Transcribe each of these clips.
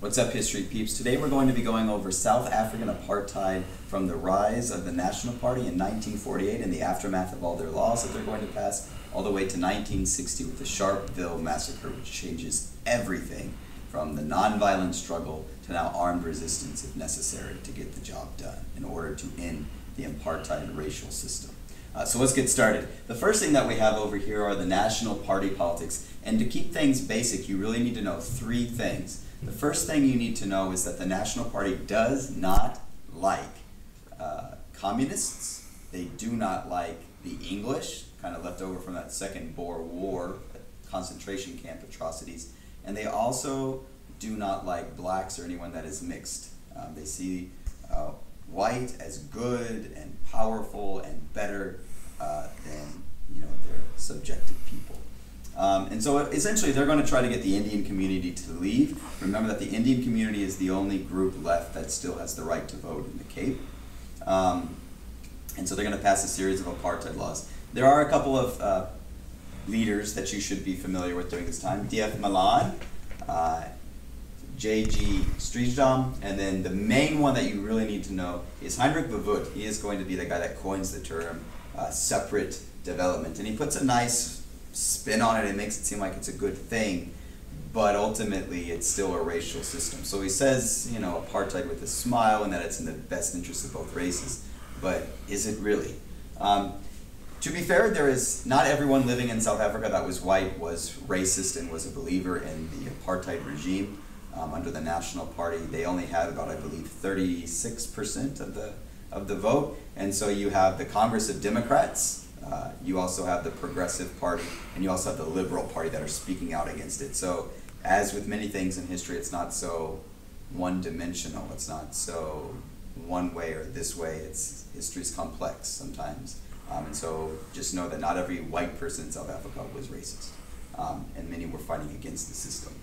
What's up, history peeps? Today we're going to be going over South African apartheid from the rise of the National Party in 1948 and the aftermath of all their laws that they're going to pass, all the way to 1960 with the Sharpeville massacre, which changes everything from the nonviolent struggle to now armed resistance if necessary to get the job done in order to end the apartheid racial system. So let's get started. The first thing that we have over here are the National Party politics. And to keep things basic, you really need to know three things. The first thing you need to know is that the National Party does not like communists. They do not like the English, kind of left over from that Second Boer War, concentration camp atrocities. And they also do not like blacks or anyone that is mixed. They see white as good and powerful and better than their subjective people. And so essentially they're going to try to get the Indian community to leave. Remember that the Indian community is the only group left that still has the right to vote in the Cape. And so they're going to pass a series of apartheid laws. There are a couple of leaders that you should be familiar with during this time. D.F. Malan, J.G. Strijdom, and then the main one that you really need to know is Hendrik Verwoerd. He is going to be the guy that coins the term separate development. And he puts a nice spin on it and makes it seem like it's a good thing, but ultimately it's still a racial system. So he says, apartheid with a smile and that it's in the best interest of both races, but is it really? To be fair, there is not everyone living in South Africa that was white was racist and was a believer in the apartheid regime. Under the National Party, they only had about, I believe, 36% of the vote, and so you have the Congress of Democrats. You also have the Progressive Party, and you also have the Liberal Party that are speaking out against it. So, as with many things in history, it's not so one-dimensional. It's not so one way or this way. History's complex sometimes. And so just know that not every white person in South Africa was racist, and many were fighting against the system.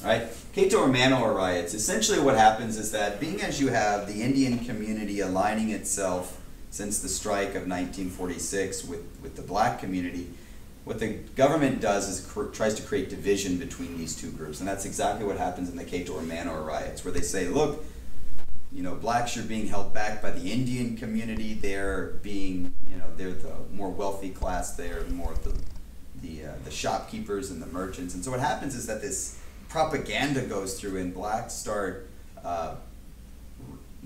All right, Doorman or riots. Essentially what happens is that being as you have the Indian community aligning itself since the strike of 1946 with the black community, what the government does is tries to create division between these two groups. And that's exactly what happens in the Doorman or riots, where they say, look, blacks are being held back by the Indian community. They're being, they're the more wealthy class. They're more the shopkeepers and the merchants. And so what happens is that this propaganda goes through and blacks start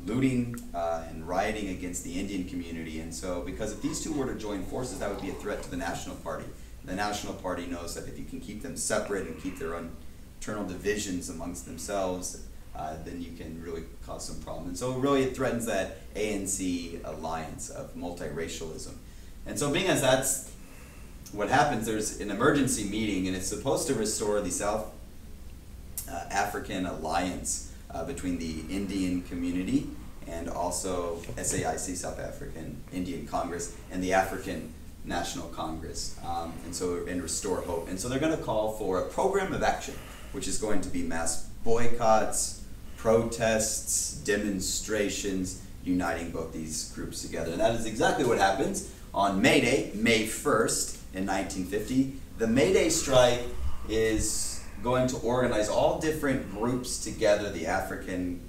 looting and rioting against the Indian community. And so because if these two were to join forces, that would be a threat to the National Party. The National Party knows that if you can keep them separate and keep their own internal divisions amongst themselves, then you can really cause some problem. And so really it threatens that ANC alliance of multiracialism. And so being as that's what happens, there's an emergency meeting, and it's supposed to restore the South African alliance between the Indian community and also SAIC, South African Indian Congress, and the African National Congress, and restore hope. And so they're going to call for a program of action, which is going to be mass boycotts, protests, demonstrations, uniting both these groups together. And that is exactly what happens on May Day, May 1st in 1950. The May Day strike is going to organize all different groups together: the African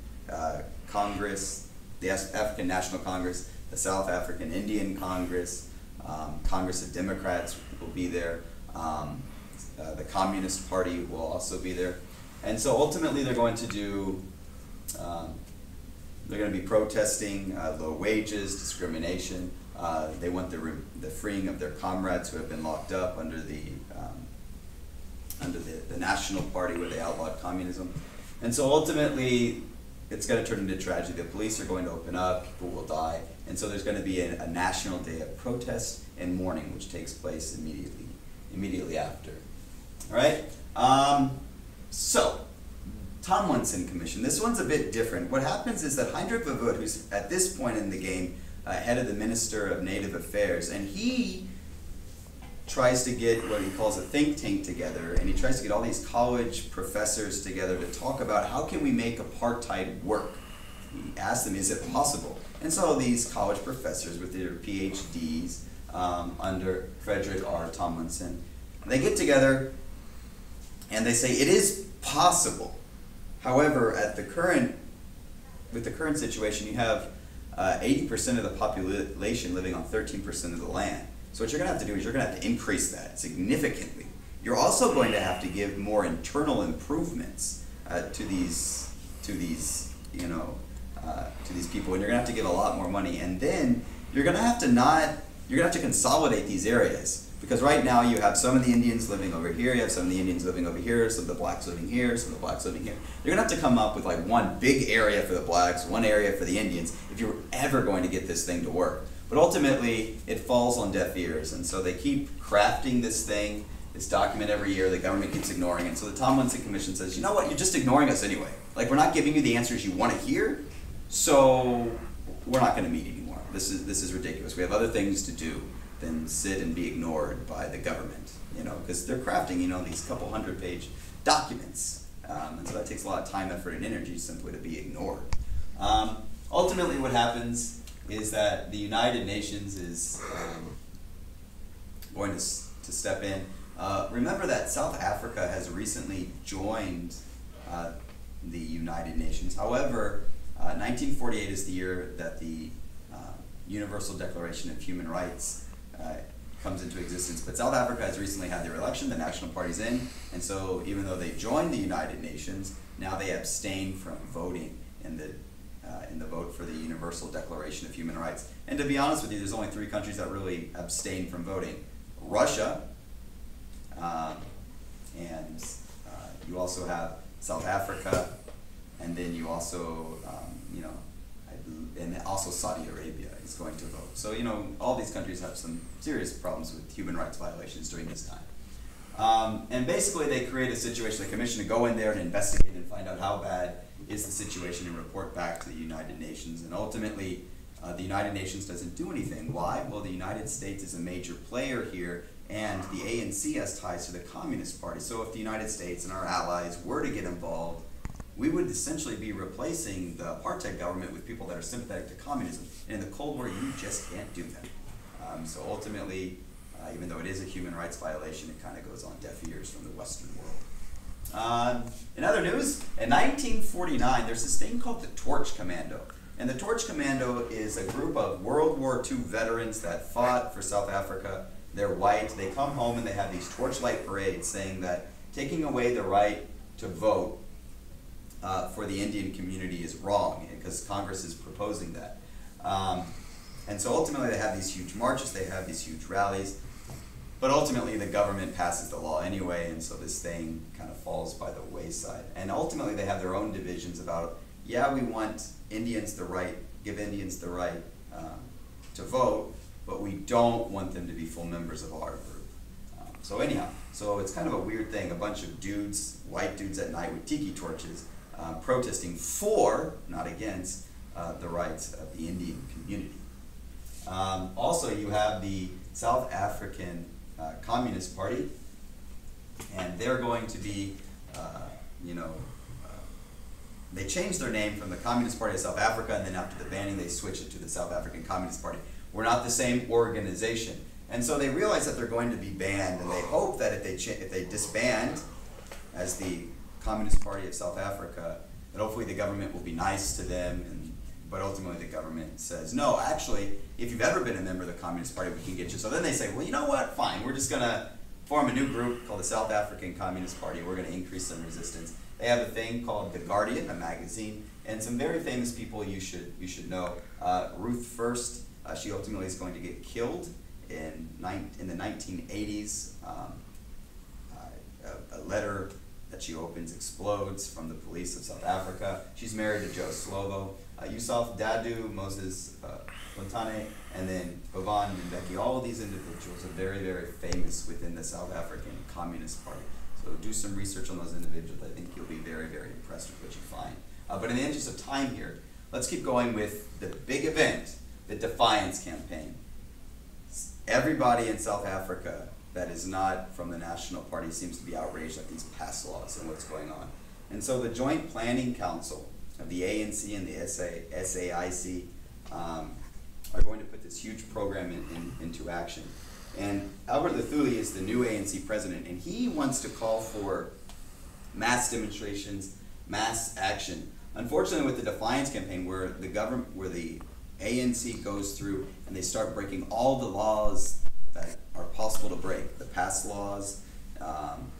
Congress, the African National Congress, the South African Indian Congress, Congress of Democrats will be there, the Communist Party will also be there. And so ultimately they're going to do, they're going to be protesting low wages, discrimination. They want the freeing of their comrades who have been locked up under the National Party, where they outlawed communism. And so ultimately it's going to turn into tragedy. The police are going to open up, people will die, and so there's going to be a national day of protest and mourning, which takes place immediately after. All right? So, Tomlinson Commission. This one's a bit different. What happens is that Hendrik Verwoerd, who's at this point in the game head of the Minister of Native Affairs, and he tries to get what he calls a think tank together, and he tries to get all these college professors together to talk about how can we make apartheid work. He asks them, is it possible? And so these college professors with their PhDs under Frederick R. Tomlinson, they get together and they say it is possible. However, with the current situation, you have 80% of the population living on 13% of the land. So what you're going to have to do is you're going to have to increase that significantly. You're also going to have to give more internal improvements to these people, and you're going to have to give a lot more money. And then you're going to have to consolidate these areas. Because right now you have some of the Indians living over here, you have some of the Indians living over here, some of the blacks living here, some of the blacks living here. You're going to have to come up with like one big area for the blacks, one area for the Indians, if you're ever going to get this thing to work. But ultimately, it falls on deaf ears, and so they keep crafting this thing, this document every year, the government keeps ignoring it. So the Tomlinson Commission says, you know what, you're just ignoring us anyway. Like, we're not giving you the answers you want to hear, so we're not going to meet anymore. This is ridiculous. We have other things to do than sit and be ignored by the government, because they're crafting, these couple 100-page documents. And so that takes a lot of time, effort, and energy simply to be ignored. Ultimately, what happens is that the United Nations is going to step in. Remember that South Africa has recently joined the United Nations. However, 1948 is the year that the Universal Declaration of Human Rights comes into existence. But South Africa has recently had their election, the National Party's in, and so even though they joined the United Nations, now they abstain from voting in the vote for the Universal Declaration of Human Rights. And to be honest with you, there's only 3 countries that really abstain from voting. Russia, and you also have South Africa, and then you also, and also Saudi Arabia is going to vote. So, all these countries have some serious problems with human rights violations during this time. And basically they create a situation, the commission to go in there and investigate and find out how bad is the situation and report back to the United Nations. And ultimately, the United Nations doesn't do anything. Why? Well, the United States is a major player here, and the ANC has ties to the Communist Party. So if the United States and our allies were to get involved, we would essentially be replacing the apartheid government with people that are sympathetic to communism. And in the Cold War, you just can't do that. So ultimately, even though it is a human rights violation, it kind of goes on deaf ears from the Western world. In other news, in 1949, there's this thing called the Torch Commando. And the Torch Commando is a group of World War II veterans that fought for South Africa. They're white. They come home and they have these torchlight parades saying that taking away the right to vote for the Indian community is wrong, because Congress is proposing that. And so ultimately they have these huge marches, they have these huge rallies, but ultimately the government passes the law anyway, and so this thing kind of falls by the wayside. And ultimately they have their own divisions about, yeah, we want Indians the right, give Indians the right to vote, but we don't want them to be full members of our group. So anyhow, so it's kind of a weird thing, a bunch of dudes, white dudes at night with tiki torches, protesting for, not against, the rights of the Indian community. Also, you have the South African Communist Party, and they're going to be, they changed their name from the Communist Party of South Africa, and then after the banning, they switched it to the South African Communist Party. We're not the same organization. And so they realize that they're going to be banned, and they hope that if they disband as the Communist Party of South Africa, that hopefully the government will be nice to them, but ultimately the government says, no, actually, if you've ever been a member of the Communist Party, we can get you. So then they say, well, you know what, fine, we're just going to form a new group called the South African Communist Party. We're going to increase some resistance. They have a thing called The Guardian, a magazine, and some very famous people you should know. Ruth First, she ultimately is going to get killed in the 1980s. A letter that she opens explodes from the police of South Africa. She's married to Joe Slovo. Yusuf Dadoo, Moses Fontane, and then Bhavan and Mbeki. All of these individuals are very, very famous within the South African Communist Party. So do some research on those individuals. I think you'll be very, very impressed with what you find. But in the interest of time here, let's keep going with the big event, the Defiance Campaign. Everybody in South Africa that is not from the National Party seems to be outraged at these past laws and what's going on. And so the Joint Planning Council of the ANC and the SAIC are going to put this huge program into action. And Albert Luthuli is the new ANC president, and he wants to call for mass demonstrations mass action. Unfortunately, with the Defiance campaign, where the ANC goes through and they start breaking all the laws that are possible to break, the past laws.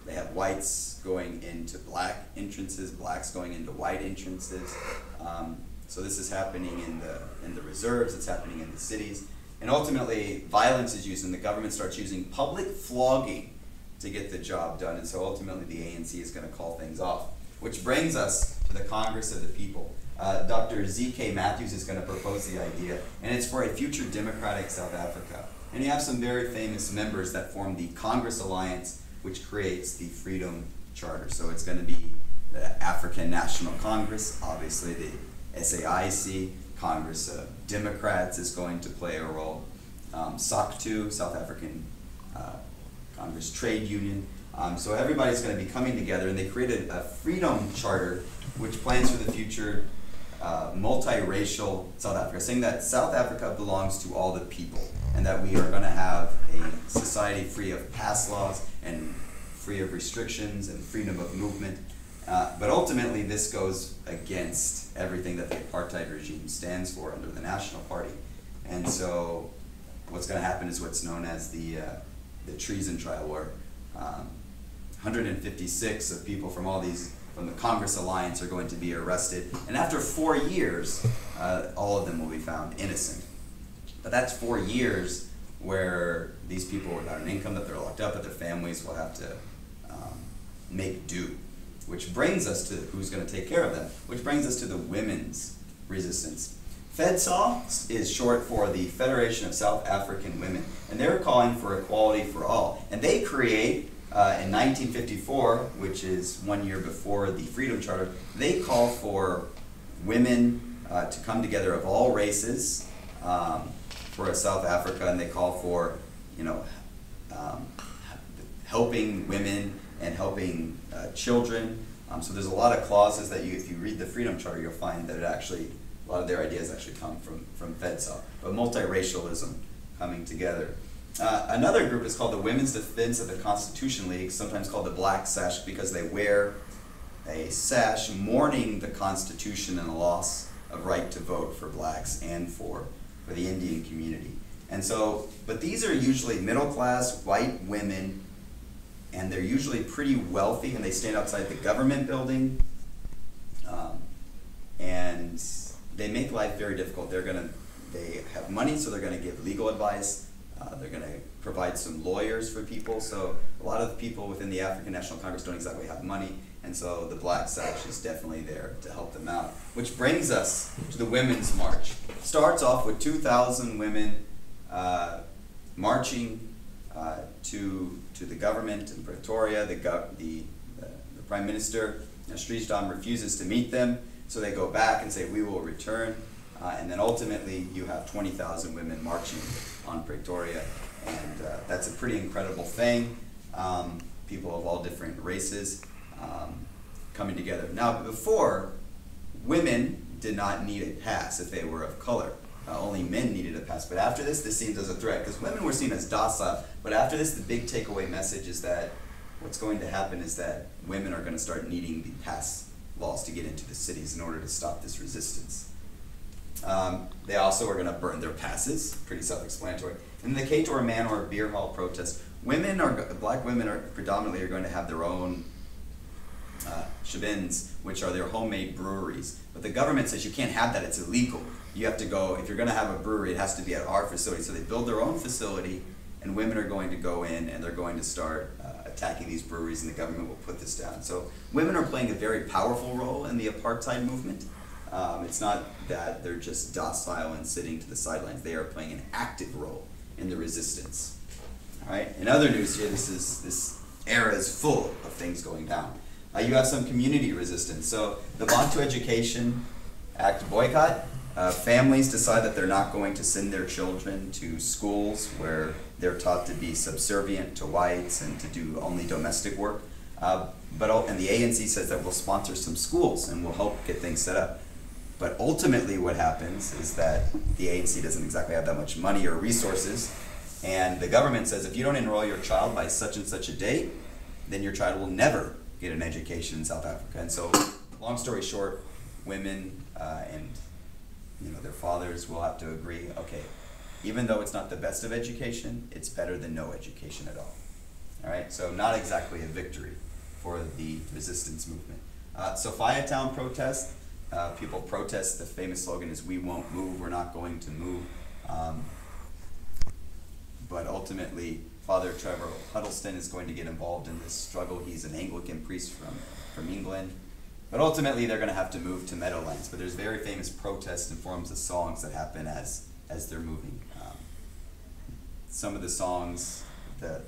They have whites going into black entrances, blacks going into white entrances. So this is happening in the reserves, it's happening in the cities. And ultimately, violence is used, and the government starts using public flogging to get the job done. And so ultimately, the ANC is going to call things off. Which brings us to the Congress of the People. Dr. Z.K. Matthews is going to propose the idea, and it's for a future democratic South Africa. And you have some very famous members that form the Congress Alliance, which creates the Freedom Charter. So it's going to be the African National Congress, obviously the SAIC, Congress of Democrats is going to play a role. SACTU, South African Congress Trade Union. So everybody's going to be coming together, and they created a Freedom Charter which plans for the future multiracial South Africa, saying that South Africa belongs to all the people, and that we are going to have a society free of past laws and free of restrictions and freedom of movement. But ultimately, this goes against everything that the apartheid regime stands for under the National Party. And so what's going to happen is what's known as the treason trial, where 156 of people from from the Congress Alliance are going to be arrested. And after 4 years, all of them will be found innocent. But that's 4 years where these people without an income, that they're locked up, that their families will have to make do. Which brings us to who's going to take care of them, which brings us to the women's resistance. FEDSAW is short for the Federation of South African Women, and they're calling for equality for all. And they create, in 1954, which is 1 year before the Freedom Charter, they call for women to come together of all races for South Africa, and they call for, helping women and helping children. So there's a lot of clauses that if you read the Freedom Charter, you'll find that a lot of their ideas actually come from FEDSAW. But multiracialism coming together. Another group is called the Women's Defense of the Constitution League, sometimes called the Black Sash, because they wear a sash mourning the Constitution and the loss of right to vote for blacks and for the Indian community. And so, but these are usually middle-class white women, and they're usually pretty wealthy, and they stand outside the government building, and they make life very difficult. They have money, so they're going to give legal advice. They're going to provide some lawyers for people. So a lot of the people within the African National Congress don't exactly have money, and so the Black Sash is definitely there to help them out. Which brings us to the Women's March. Starts off with 2,000 women marching to the government in Pretoria. The Prime Minister, Srijdam, refuses to meet them, so they go back and say, we will return. And then ultimately, you have 20,000 women marching on Pretoria, and that's a pretty incredible thing. People of all different races coming together. Now, before, women did not need a pass if they were of color. Only men needed a pass. But after this seems as a threat, because women were seen as docile. But after this, the big takeaway message is that what's going to happen is that women are going to start needing the pass laws to get into the cities in order to stop this resistance. They also are going to burn their passes, pretty self-explanatory. In the Cape Town Man or Beer Hall protest, black women are predominantly going to have their own shebens, which are their homemade breweries. But the government says you can't have that, it's illegal. You have to go, if you're going to have a brewery, it has to be at our facility. So they build their own facility, and women are going to go in and they're going to start attacking these breweries, and the government will put this down. So women are playing a very powerful role in the apartheid movement. It's not that they're just docile and sitting to the sidelines. They are playing an active role in the resistance. All right. In other news here, this era is full of things going down. You have some community resistance. So the Bantu Education Act boycott. Families decide that they're not going to send their children to schools where they're taught to be subservient to whites and to do only domestic work. And the ANC says that we'll sponsor some schools and we'll help get things set up. But ultimately what happens is that the ANC doesn't exactly have that much money or resources, and the government says if you don't enroll your child by such and such a date, then your child will never get an education in South Africa. And so long story short, women and their fathers will have to agree, okay, even though it's not the best of education, it's better than no education at all. All right, so not exactly a victory for the resistance movement. Sophia Town protest, people protest, the famous slogan is, "We won't move, we're not going to move." But ultimately, Father Trevor Huddleston is going to get involved in this struggle. He's an Anglican priest from England. But ultimately, they're going to have to move to Meadowlands. But there's very famous protests and forms of songs that happen as they're moving. Some of the songs, the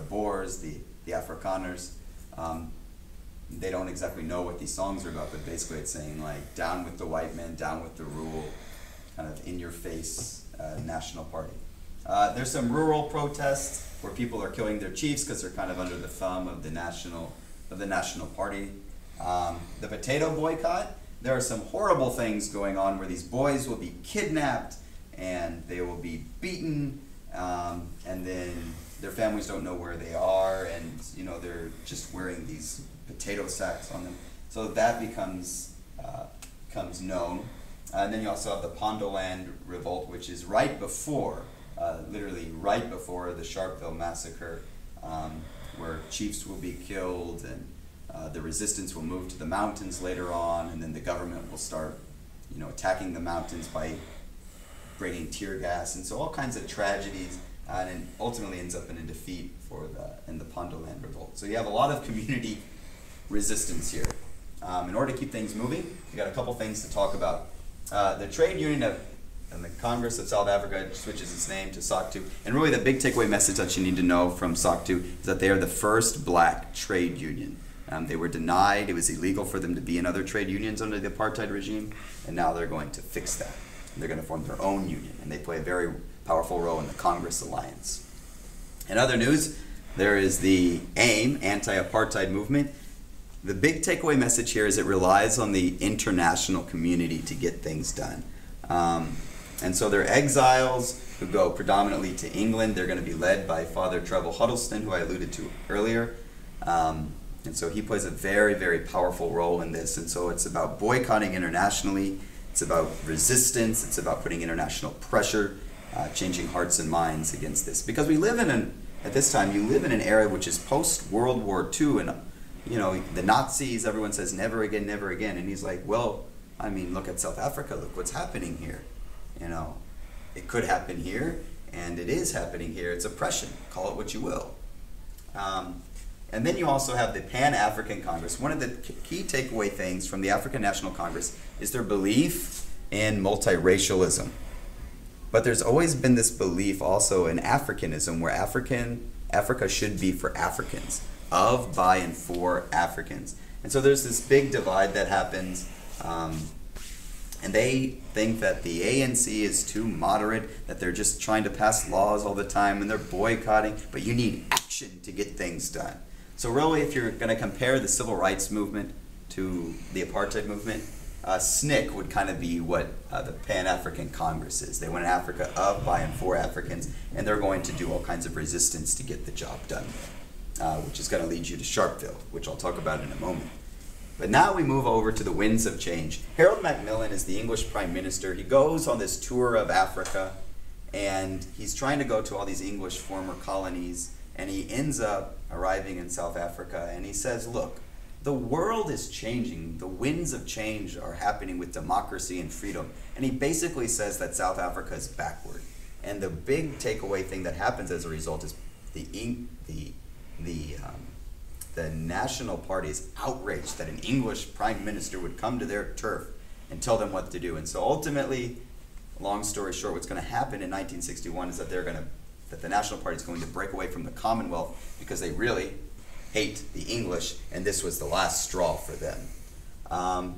Boers, the Afrikaners, they don't exactly know what these songs are about, but basically it's saying like, down with the white men, down with the rule, kind of in your face national party. There's some rural protests where people are killing their chiefs because they're kind of under the thumb of the national party. The potato boycott, there are some horrible things going on where these boys will be kidnapped and they will be beaten, and then their families don't know where they are, and they're just wearing these potato sacks on them. So that becomes known. And then you also have the Pondoland revolt, which is right before, literally right before the Sharpeville massacre, where chiefs will be killed, and the resistance will move to the mountains later on, and then the government will start, attacking the mountains by bringing tear gas, and so all kinds of tragedies, and it ultimately ends up in a defeat in the Pondoland revolt. So you have a lot of community resistance here. In order to keep things moving, we got a couple things to talk about. The trade union and the Congress of South Africa switches its name to SOC2, and really the big takeaway message that you need to know from SOC2 is that they are the first black trade union. They were denied, it was illegal for them to be in other trade unions under the apartheid regime, and now they're going to fix that. They're going to form their own union, and they play a very powerful role in the Congress Alliance. In other news, there is the AIM, anti-apartheid movement. The big takeaway message here is it relies on the international community to get things done. And so they're exiles who go predominantly to England. They're going to be led by Father Trevor Huddleston, who I alluded to earlier. And so he plays a very, very powerful role in this. And so it's about boycotting internationally. It's about resistance. It's about putting international pressure, changing hearts and minds against this. Because we live at this time, you live in an era which is post-World War II. And, the Nazis, everyone says, never again, never again. And he's like, well, I mean, look at South Africa. Look what's happening here. It could happen here, and it is happening here. It's oppression. Call it what you will. And then you also have the Pan-African Congress. One of the key takeaway things from the African National Congress is their belief in multiracialism. But there's always been this belief also in Africanism, where Africa should be for Africans, of, by, and for Africans. And so there's this big divide that happens, and they think that the ANC is too moderate, that they're just trying to pass laws all the time, and they're boycotting, but you need action to get things done. So really, if you're going to compare the civil rights movement to the apartheid movement, SNCC would kind of be what the Pan-African Congress is. They want an Africa of, by, and for Africans, and they're going to do all kinds of resistance to get the job done, which is going to lead you to Sharpeville, which I'll talk about in a moment. But now we move over to the winds of change. Harold Macmillan is the English Prime Minister. He goes on this tour of Africa, and he's trying to go to all these English former colonies, and he ends up arriving in South Africa, and he says, look, the world is changing. The winds of change are happening with democracy and freedom. And he basically says that South Africa is backward. And the big takeaway thing that happens as a result is the National Party is outraged that an English Prime Minister would come to their turf and tell them what to do. And so ultimately, long story short, what's going to happen in 1961 is that the National Party is going to break away from the Commonwealth because they really hate the English, and this was the last straw for them.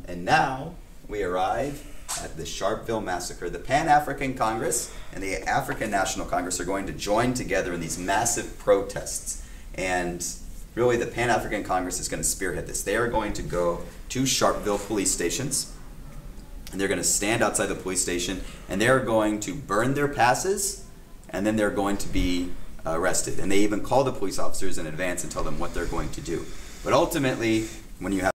And now we arrive at the Sharpeville massacre. The Pan-African Congress and the African National Congress are going to join together in these massive protests. And really, the Pan-African Congress is going to spearhead this. They are going to go to Sharpeville police stations, and they're going to stand outside the police station, and they're going to burn their passes, and then they're going to be arrested. And they even call the police officers in advance and tell them what they're going to do. But ultimately, when you have